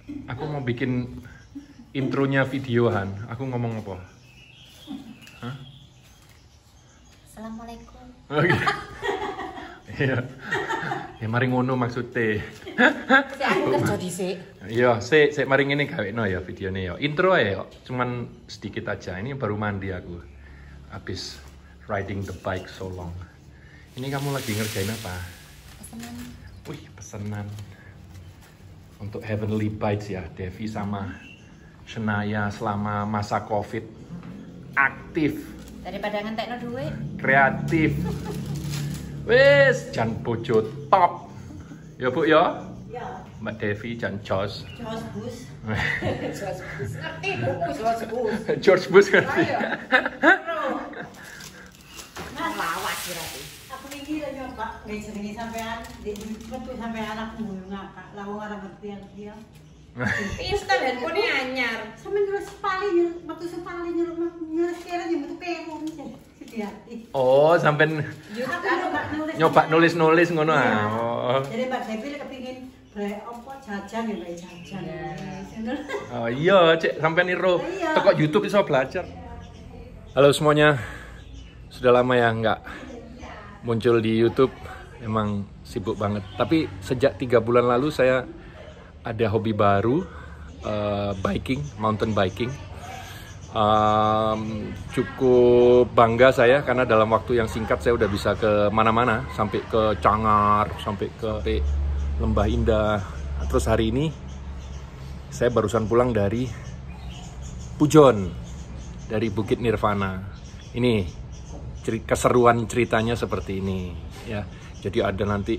Aku mau bikin intronya videoan. Aku ngomong apa? Hah? Assalamualaikum. Oke. Iya. Ya mari ngono maksudnya. Aku kerja dhisik. Iya, sik mari ngene gawekno ya videone ya. Intro ae ya, cuman sedikit aja. Ini baru mandi aku. Habis riding the bike so long. Ini kamu lagi ngerjain apa? Pesanan. Wih, pesanan. Untuk Heavenly Bites ya, Devi sama Shenaya selama masa Covid. Aktif, Daripada ngentekno duit. kreatif. Wes, jan bojo top. Ya Bu ya? Ya, Mbak Devi jan Jos. Jos Bus. Jos Bus. Ngerti buku Jos Bus. George Bush ngerti. Mas, Lawas berarti. aku iki lagi nyoba nggak jenenge sampean, di metu sampean aku ngomong ngakak, lawang ora ngerti yang dia. Pinter handphone anyar. Sampe nulis paling metu sepali nulis kira yo metu kemo sediati. Oh, sampean Aku nyoba nulis-nulis ngono ah. Oh. Jadi Mbak Devi kepingin apa jajan ya kayak jajan. Oh iya, Cek, sampean iro Iya. teko YouTube bisa belajar. Halo semuanya. Sudah lama ya nggak muncul di YouTube. Emang sibuk banget. Tapi sejak 3 bulan lalu saya ada hobi baru, biking, mountain biking. Cukup bangga saya karena dalam waktu yang singkat saya udah bisa ke mana-mana, sampai ke Cangar, sampai ke Lembah Indah. Terus hari ini saya barusan pulang dari Pujon, dari Bukit Nirvana. Ini keseruan ceritanya seperti ini ya. Jadi ada nanti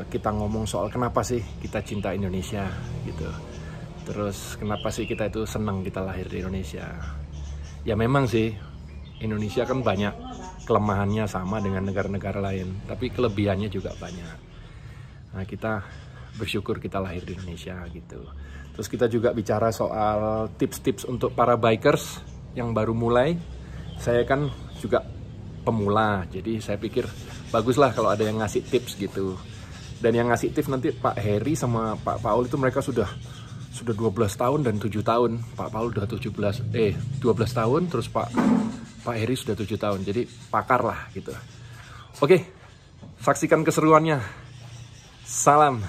kita ngomong soal kenapa sih kita cinta Indonesia gitu. Terus kenapa sih kita itu senang kita lahir di Indonesia. Ya memang sih Indonesia kan banyak kelemahannya sama dengan negara-negara lain, tapi kelebihannya juga banyak. Nah, kita bersyukur kita lahir di Indonesia gitu. Terus kita juga bicara soal tips-tips untuk para bikers yang baru mulai. Saya kan juga pemula, jadi saya pikir baguslah kalau ada yang ngasih tips gitu. Dan yang ngasih tips nanti Pak Heri sama Pak Paul itu mereka sudah 12 tahun dan 7 tahun. Pak Paul udah 12 tahun, terus Pak Heri sudah 7 tahun. Jadi pakar lah gitu. Oke, saksikan keseruannya. Salam.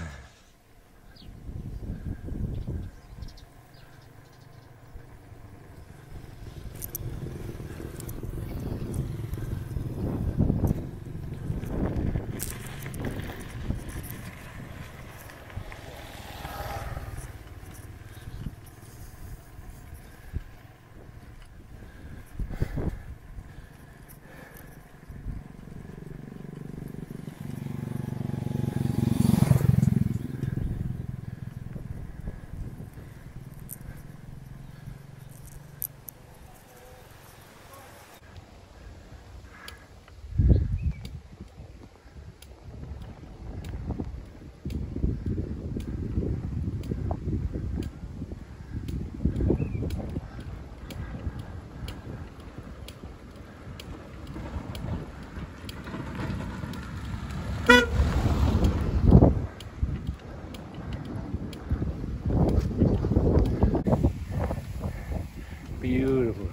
Beautiful.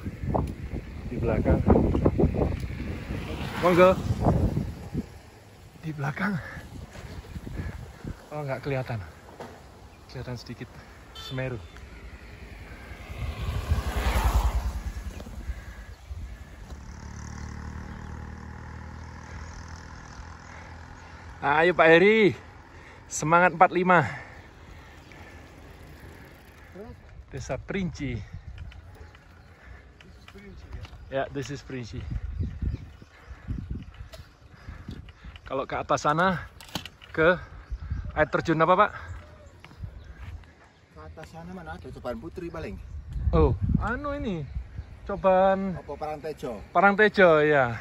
Di belakang. Monggo. Di belakang. Oh, nggak kelihatan. Kelihatan sedikit Semeru. Ayo Pak Heri. Semangat 45. Desa Princi. Ya, this is Princi. Kalau ke atas sana, ke air terjun apa Pak? Ke atas sana mana ada Cobaan Putri paling. Oh, anu ini. Cobaan Apa Parangtejo? Parangtejo ya.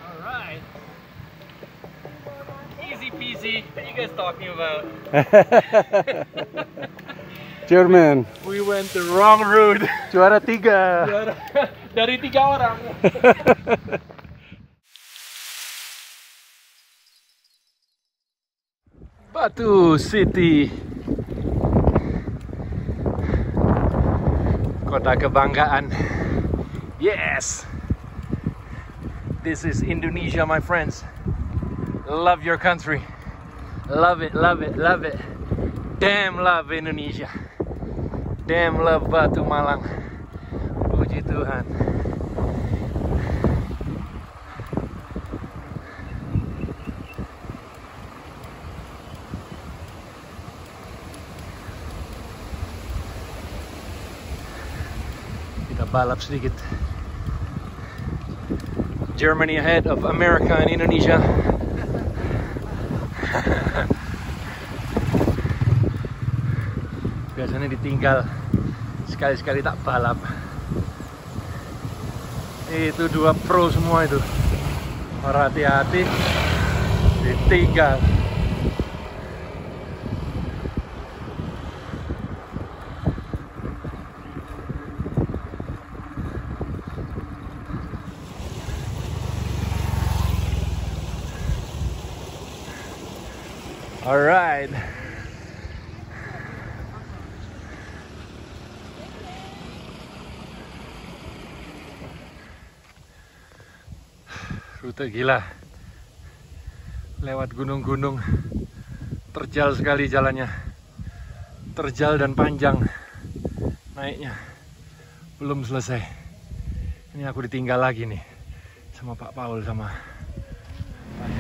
Alright. Easy peasy. What are you guys talking about? Chairman, We went the wrong route. juara 3. Dari 3 orang. Batu City, kota kebanggaan. Yes, this is Indonesia, my friends. Love your country, love it, love it, love it. Damn love Indonesia, damn love Batu Malang. Puji Tuhan. Kita balap sedikit. Germany ahead of America and Indonesia. Biasanya ditinggal, sekali-sekali tak balap. Itu dua pro semua itu. Hati-hati, ditinggal. Alright. Rute gila. Lewat gunung-gunung. Terjal sekali jalannya. Terjal dan panjang naiknya. Belum selesai. Ini aku ditinggal lagi nih sama Pak Paul sama Pak.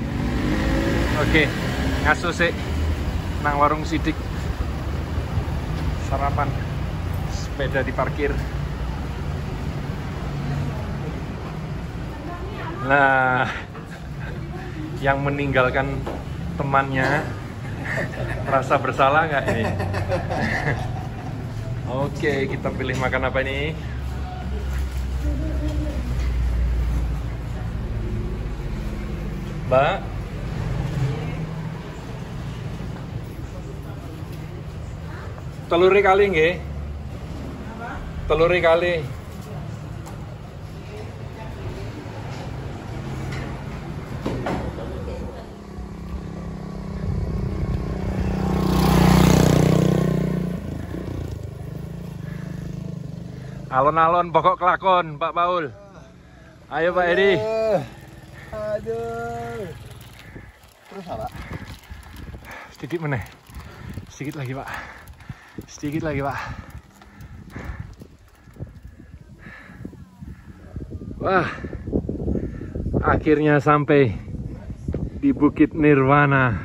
Oke. Ngaso sih nang warung sidik, sarapan, sepeda diparkir. Nah, yang meninggalkan temannya merasa bersalah nggak ini? Oke, kita pilih makan apa nih? Mbak, telur kali nggih? Telur kali. Alon-alon pokok kelakon, Pak Paul. Ayo Pak Edi. Aduh. Terus apa? Sedikit meneh. Sedikit lagi, Pak. Sedikit lagi, Pak. Wah, akhirnya sampai di Bukit Nirwana.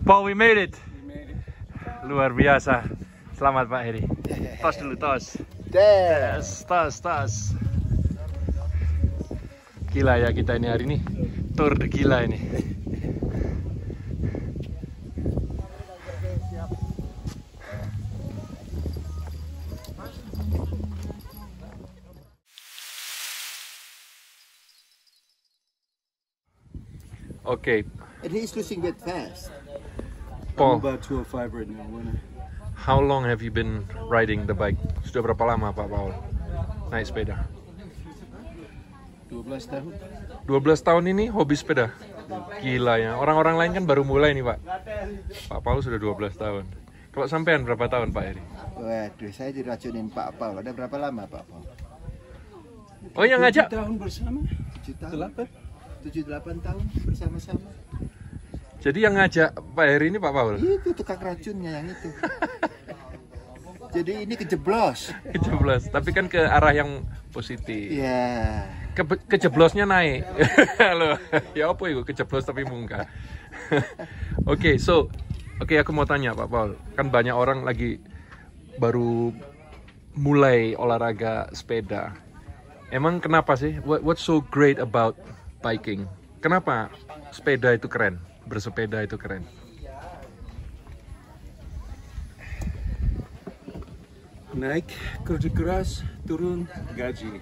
Paul, we made it. Luar biasa. Selamat Pak Heri. Tos dulu, tos. Tos. Gila ya kita ini hari ini. Tour de gila ini. Okay. And he's losing it fast. Paul, About 205 right now, winner. how long have you been riding the bike? Sudah berapa lama Pak Paul naik sepeda? 12 tahun. 12 tahun ini hobi sepeda? Gila ya, orang-orang lain kan baru mulai nih Pak. Pak Paul sudah 12 tahun. Kalau sampean berapa tahun Pak Heri? Waduh, saya diracunin Pak Paul. Ada berapa lama Pak Paul? Oh yang ngajak? 7 tahun bersama. 7 tahun. 8. 7-8 tahun bersama-sama. Jadi yang ngajak Pak Heri ini Pak Paul? Itu tukang racunnya yang itu. Jadi ini kejeblos. Kejeblos, tapi kan ke arah yang positif. Iya. Kejeblosnya naik. Loh, ya apa itu kejeblos tapi munggah. Oke, aku mau tanya Pak Paul. Kan banyak orang lagi baru mulai olahraga sepeda. Emang kenapa sih? What's so great about biking? Kenapa sepeda itu keren? Bersepeda itu keren? Naik kerja keras, turun gaji.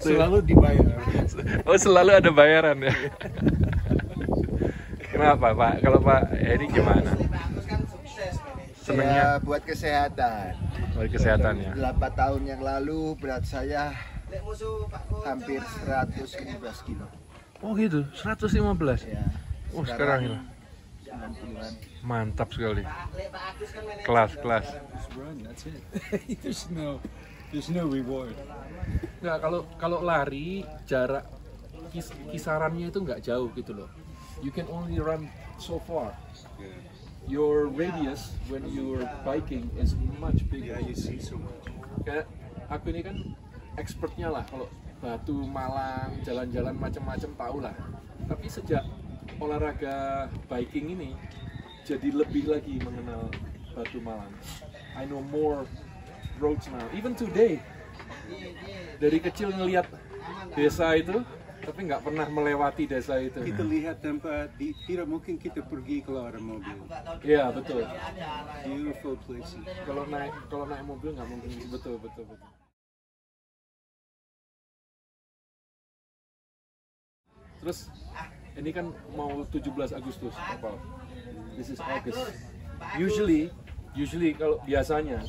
Selalu dibayar. Oh, selalu ada bayaran ya. Kenapa Pak? Kalau Pak Edi gimana? Senangnya Ya, buat kesehatan. buat kesehatan ya. 8 tahun yang lalu berat saya hampir 115 kilo. Oh gitu, 115. Ya. Oh sekarang ya. 60-an. Mantap sekali. Kelas. Just run, that's it. there's no reward. Nggak, kalau lari jarak kisarannya itu nggak jauh gitu loh. You can only run so far. Yeah. Your radius when you're biking is much bigger. Yeah, you see so much. Kayak aku ini kan expertnya lah kalau Batu, Malang, jalan-jalan macam-macam tahu lah. Tapi sejak olahraga biking ini jadi lebih lagi mengenal Batu Malang. I know more roads now. Even today, dari kecil ngelihat desa itu, tapi nggak pernah melewati desa itu. Kita lihat tempat, tidak mungkin kita pergi kalau ada mobil. Iya betul. Beautiful places. Kalau naik mobil nggak mungkin. Betul. Terus ini kan mau 17 Agustus, apa? This is August. Usually kalau biasanya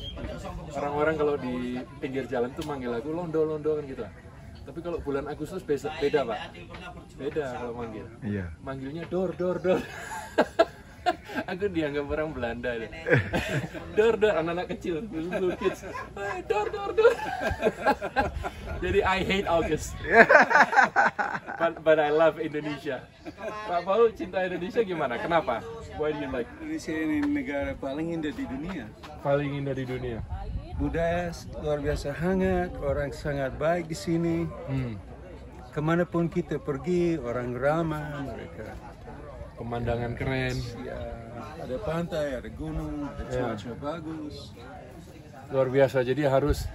orang-orang kalau di pinggir jalan tuh manggil aku londo kan gitu. Tapi kalau bulan Agustus beda Pak. Beda kalau manggil. Iya. Manggilnya dor. Aku dianggap orang Belanda deh. Dor, anak-anak kecil, little kids. Dor. Jadi I hate August. But I love Indonesia. Pak Paul cinta Indonesia gimana? Kenapa? Why do you like? Indonesia ini negara paling indah di dunia. Paling indah di dunia. Budaya luar biasa hangat, orang sangat baik di sini. Kemanapun kita pergi, orang ramah mereka. Pemandangan keren. Ya, ada pantai, ada gunung, ada cuaca bagus. Luar biasa. Jadi harus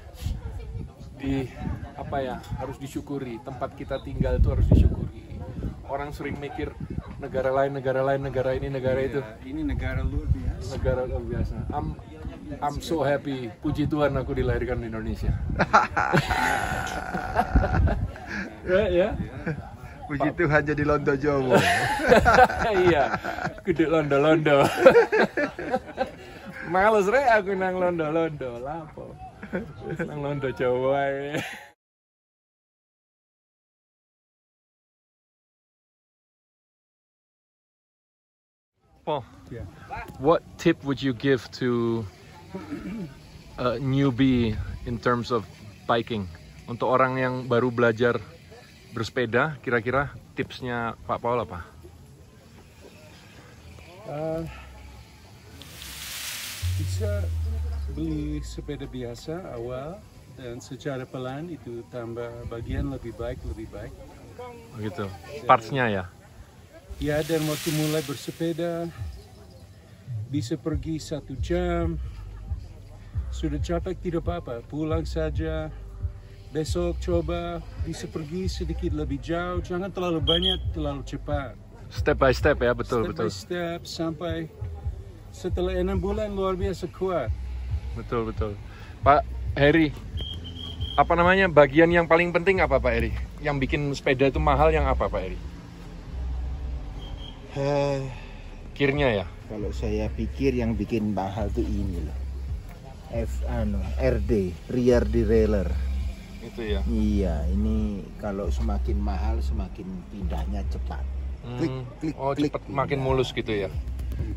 harus disyukuri. Tempat kita tinggal itu harus disyukuri. Orang sering mikir negara lain, negara ini, negara itu. Ini negara luar biasa. Negara luar biasa. I'm so happy. Puji Tuhan aku dilahirkan di Indonesia. Ya. Puji Tuhan jadi londo Jawa. Iya, gede londo. Males rek aku nang londo lapo. Nang londo Jawa. Paul, what tip would you give to a newbie in terms of biking? Untuk orang yang baru belajar bersepeda, kira-kira tipsnya Pak Paul apa? Bisa beli sepeda biasa awal dan secara pelan itu tambah bagian lebih baik. Begitu. Partsnya ya? Ya, dan waktu mulai bersepeda bisa pergi 1 jam. Sudah capek tidak apa-apa, pulang saja. Besok coba bisa pergi sedikit lebih jauh, jangan terlalu banyak, terlalu cepat. Step by step ya, betul. Step by step sampai setelah 6 bulan luar biasa kuat. Betul. Pak Heri, apa namanya bagian yang paling penting apa Pak Heri? Yang bikin sepeda itu mahal yang apa Pak Heri? Gearnya ya? Kalau saya pikir yang bikin mahal tuh ini loh. RD, rear derailleur. Itu ya. Iya, ini kalau semakin mahal semakin pindahnya cepat. Klik. Cepat makin mulus gitu ya.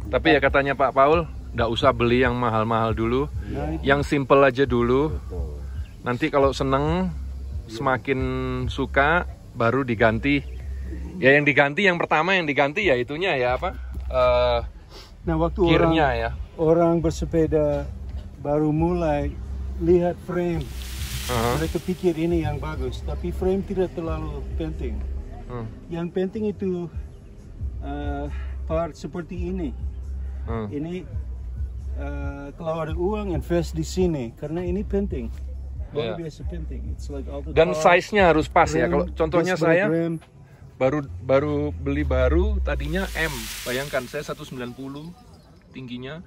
Tapi ya katanya Pak Paul, nggak usah beli yang mahal-mahal dulu, yang simple aja dulu. Nanti kalau seneng, semakin suka, baru diganti. Ya yang diganti, yang pertama yang diganti ya itunya ya apa? Nah, waktu gearnya orang bersepeda baru mulai lihat frame, mereka pikir ini yang bagus, tapi frame tidak terlalu penting. Yang penting itu part seperti ini. Ini kalau ada uang invest di sini karena ini penting. Luar biasa penting. It's like all the dan size-nya harus pas ya. Kalau contohnya saya baru beli tadinya M. Bayangkan saya 190 tingginya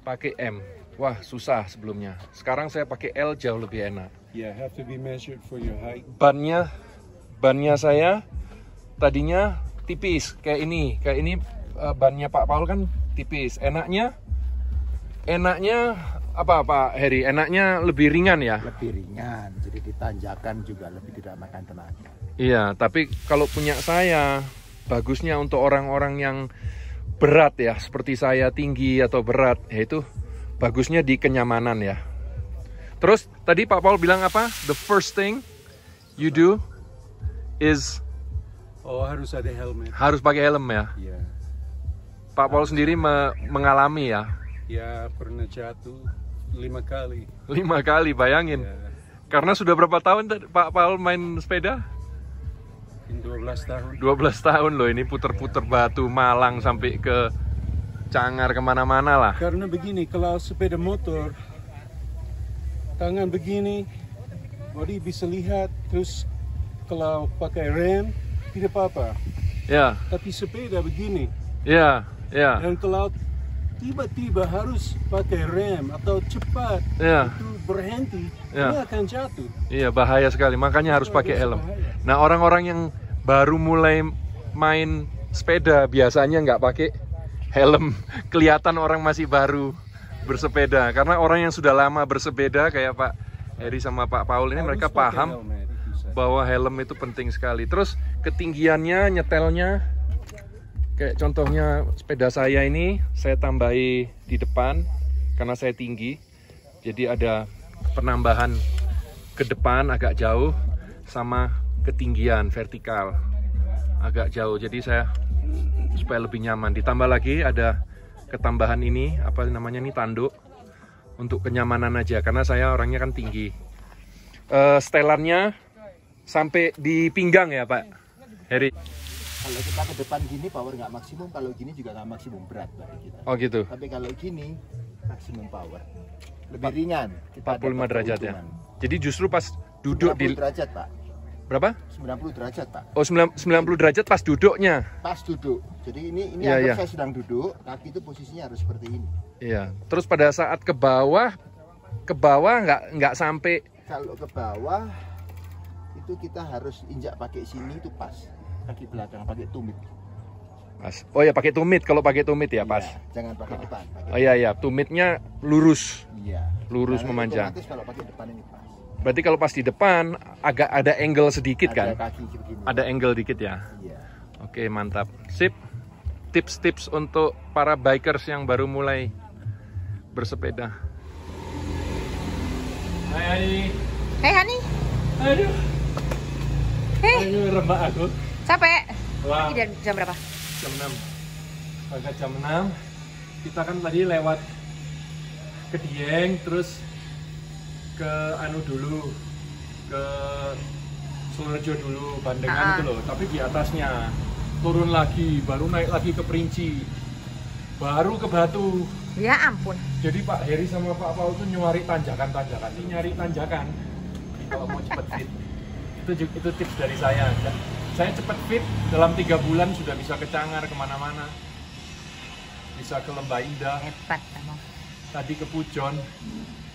pakai M. Wah, susah sebelumnya. Sekarang saya pakai L jauh lebih enak. Yeah, have to be measured for your height. Bannya saya tadinya tipis kayak ini bannya Pak Paul kan tipis. Enaknya apa Pak Heri? Enaknya lebih ringan ya? Lebih ringan, jadi ditanjakan juga lebih tidak makan tenaga. Iya, tapi kalau punya saya bagusnya untuk orang-orang yang berat ya, seperti saya tinggi atau berat, yaitu bagusnya di kenyamanan ya. Terus tadi Pak Paul bilang apa? The first thing you do is harus ada helmet. harus pakai helm ya. Ya, Pak Paul sendiri mengalami ya. ya pernah jatuh 5 kali. 5 kali, bayangin. Ya, Karena sudah berapa tahun Pak Paul main sepeda? 12 tahun. 12 tahun loh, ini puter-puter Batu, Malang sampai ke Cangar, kemana-mana lah. Karena begini, kalau sepeda motor tangan begini, body bisa lihat, terus kalau pakai rem tidak apa-apa. Ya, Tapi sepeda begini, ya, ya, dan kalau tiba-tiba harus pakai rem atau cepat ya. itu berhenti, Ya. dia akan jatuh. Iya, bahaya sekali, makanya harus pakai helm. Bahaya. Nah, orang-orang yang baru mulai main sepeda biasanya nggak pakai helm. Kelihatan orang masih baru bersepeda. Karena orang yang sudah lama bersepeda kayak Pak Heri sama Pak Paul ini, Harus mereka pakai paham helmet, itu saja. bahwa helm itu penting sekali. Terus ketinggiannya, nyetelnya, kayak contohnya sepeda saya ini, saya tambahi di depan karena saya tinggi. Jadi ada penambahan ke depan agak jauh sama ketinggian vertikal agak jauh. Jadi saya supaya lebih nyaman. Ditambah lagi ada ketambahan ini, apa namanya ini, tanduk untuk kenyamanan aja karena saya orangnya kan tinggi. Setelannya sampai di pinggang ya Pak Heri. Kalau kita ke depan gini power nggak maksimum, kalau gini juga nggak maksimum berat bagi kita. Oh gitu. Tapi kalau gini maksimum power, lebih ringan. Kita 45 dapat derajat ya. keuntungan. Jadi justru pas duduk 90 di derajat Pak, berapa? 90 derajat Pak. Oh 90 derajat pas duduknya. Pas duduk. Jadi ini Iya, anggap iya. saya sedang duduk, kaki itu posisinya harus seperti ini. Iya. Terus pada saat ke bawah nggak sampai. Kalau ke bawah itu kita harus injak pakai sini itu pas, kaki belakang pakai tumit. Pas. Oh ya pakai tumit, kalau pakai tumit ya pas. Iya, jangan pakai depan. Pakai Oh iya ya, tumitnya lurus. Iya. Lurus Karena memanjang. otomatis kalau pakai depan ini pas. Berarti kalau pas di depan agak ada angle sedikit Ada kan? kaki begini. Ada angle dikit ya. Iya. Oke, mantap. Sip. Tips-tips untuk para bikers yang baru mulai bersepeda. Hai. Hei Hani, Aduh. hei, Aduh, rebak aku. capek. Wah. Ini jam berapa? Jam 6. Agak jam 6. Kita kan tadi lewat ke Dieng, terus ke anu dulu, ke Surejo dulu, Bandengan itu loh. Tapi di atasnya turun lagi, baru naik lagi ke Perinci, baru ke Batu. Ya ampun. Jadi Pak Heri sama Pak Paul tuh nyari tanjakan-tanjakan. Ini nyari tanjakan. Jadi kalau mau cepet fit, itu tips dari saya. Saya cepet fit, dalam 3 bulan sudah bisa ke Cangar, kemana-mana. Bisa ke Lembah Indah, Hebat kamu. tadi ke Pujon.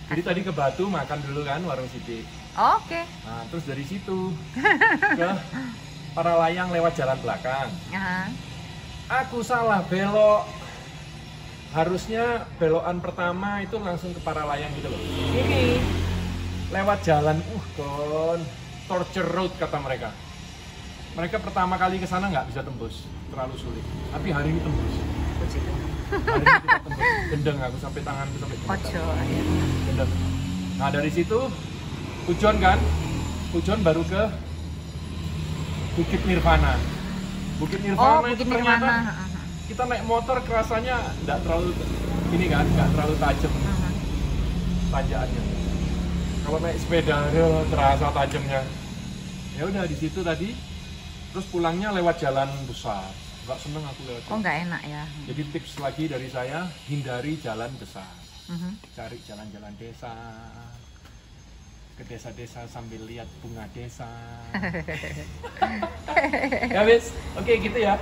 Jadi tadi ke Batu, makan dulu kan, warung Sidik. Oke. Nah, terus dari situ ke Paralayang lewat jalan belakang. Aha. Aku salah belok. Harusnya belokan pertama itu langsung ke Paralayang gitu loh. Ini lewat jalan, torture road kata mereka. Mereka pertama kali ke sana nggak bisa tembus, terlalu sulit. Tapi hari ini tembus. Puji Tuhan. Hari ini kita tembus. Gendeng aku sampai tanganku sampai gemetar. Ojo. Gendeng. Nah dari situ Pujon kan, Pujon baru ke Bukit Nirvana. Bukit Nirvana itu Bukit ternyata Nirvana. kita naik motor kerasanya nggak terlalu ini kan, nggak terlalu tajam tanjakannya. Kalau naik sepeda terasa tajamnya. Ya udah di situ tadi, terus pulangnya lewat jalan besar. Nggak seneng aku lewat. Oh nggak enak ya. Jadi tips lagi dari saya, hindari jalan besar. Mhm. Cari jalan-jalan desa, ke desa-desa sambil lihat bunga desa. Ya wis, oke gitu ya.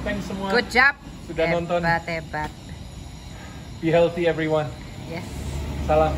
Thanks semua. Good job. Sudah nonton. Hebat. Be healthy everyone. Yes. Salam.